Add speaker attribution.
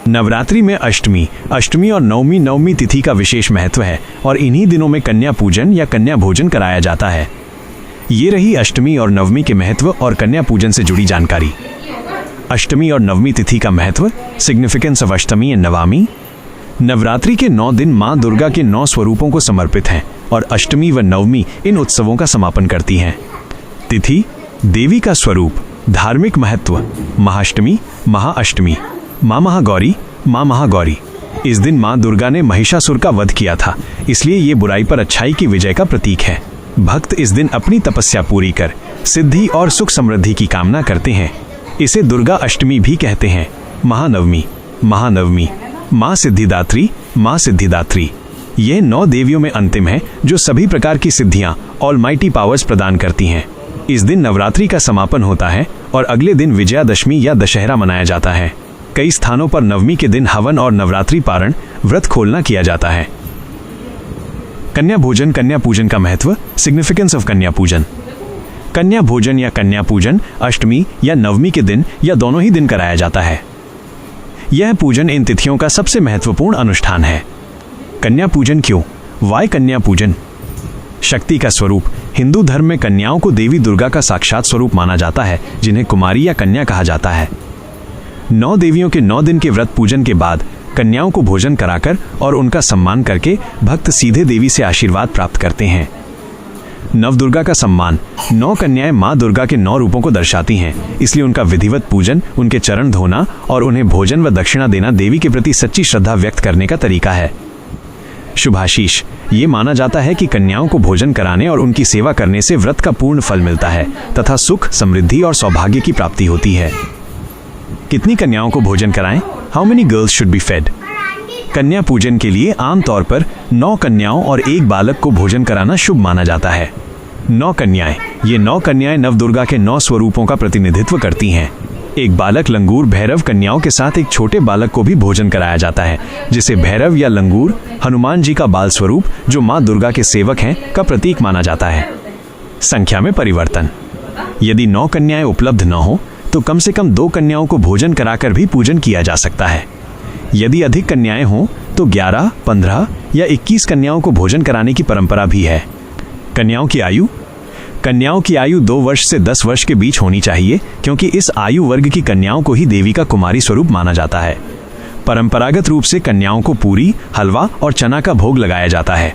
Speaker 1: नवरात्रि में अष्टमी और नवमी तिथि का विशेष महत्व है और इन्हीं दिनों में कन्या पूजन या कन्या भोजन कराया जाता है। ये रही अष्टमी और नवमी के महत्व और कन्या पूजन से जुड़ी जानकारी। अष्टमी और नवमी तिथि का महत्व, सिग्निफिकेंस ऑफ अष्टमी एंड नवमी। नवरात्रि के 9 दिन मां दुर्गा के 9 स्वरूपों को समर्पित हैं और अष्टमी व नवमी इन उत्सवों का समापन करती हैं। तिथि, देवी का स्वरूप, धार्मिक महत्व, महाअष्टमी, महाअष्टमी, मां महागौरी। इस दिन मां दुर्गा ने महिषासुर का वध किया था, इसलिए ये बुराई पर अच्छाई की विजय का प्रतीक है। भक्त इस दिन अपनी तपस्या पूरी कर सिद्धि और सुख समृद्धि की कामना करते हैं। इसे दुर्गा अष्टमी भी कहते हैं। महानवमी, मां सिद्धिदात्री। यह 9 देवियों में अंतिम है जो सभी प्रकार की सिद्धियां, ऑलमाइटी पावर्स प्रदान करती हैं। इस दिन नवरात्रि का समापन होता है और अगले दिन विजयादशमी या दशहरा मनाया जाता है। कई स्थानों पर नवमी के दिन हवन और नवरात्रि पारण व्रत खोलना किया जाता है। कन्या भोजन, कन्या पूजन का महत्व, सिग्निफिकेंस ऑफ कन्या पूजन। कन्या भोजन या कन्या पूजन अष्टमी या नवमी के दिन या दोनों ही दिन कराया जाता है। यह पूजन इन तिथियों का सबसे महत्वपूर्ण अनुष्ठान है। कन्या पूजन क्यों? वाय कन्या पूजन? शक्ति का स्वरूप। हिंदू धर्म में कन्याओं को देवी दुर्गा का साक्षात स्वरूप माना जाता है, जिन्हें कुमारी या कन्या कहा जाता है। 9 देवियों के 9 दिन के व्रत पूजन के बाद कन्याओं को भोजन कराकर और उनका सम्मान करके भक्त सीधे देवी से आशीर्वाद प्राप्त करते हैं। नवदुर्गा का सम्मान। 9 कन्याएं मां दुर्गा के 9 रूपों को दर्शाती हैं, इसलिए उनका विधिवत पूजन, उनके चरण धोना और उन्हें भोजन व दक्षिणा देना देवी के प्रति सच्ची श्रद्धा व्यक्त करने का तरीका है। शुभाशीष। ये माना जाता है कि कन्याओं को भोजन कराने और उनकी सेवा करने से व्रत का पूर्ण फल मिलता है तथा सुख, समृद्धि और सौभाग्य की प्राप्ति होती है। कितनी कन्याओं को भोजन कराएं? How many girls should be fed? कन्या पूजन के लिए आमतौर पर 9 कन्याओं और 1 बालक को भोजन कराना शुभ माना जाता है। 9 कन्याएं। ये 9 कन्याएं नवदुर्गा के 9 स्वरूपों का प्रतिनिधित्व करती हैं। एक बालक, लंगूर, भैरव कन्याओं के साथ एक छोटे बालक को भी भोजन कराया जाता है, जिसे भैरव या लंगूर, हनुमान जी का बाल स्वरूप जो मां दुर्गा के सेवक हैं, का प्रतीक माना जाता है। संख्या में परिवर्तन। यदि 9 कन्याएं उपलब्ध न हो तो कम से कम 2 कन्याओं को भोजन कराकर भी पूजन किया जा सकता है। यदि अधिक कन्याएं हों तो 11, 15 या 21 कन्याओं को भोजन कराने की परंपरा भी है। कन्याओं की आयु। कन्याओं की आयु 2 वर्ष से 10 वर्ष के बीच होनी चाहिए, क्योंकि इस आयु वर्ग की कन्याओं को ही देवी का कुमारी स्वरूप माना जाता है। परंपरागत रूप से कन्याओं को पूरी, हलवा और चना का भोग लगाया जाता है।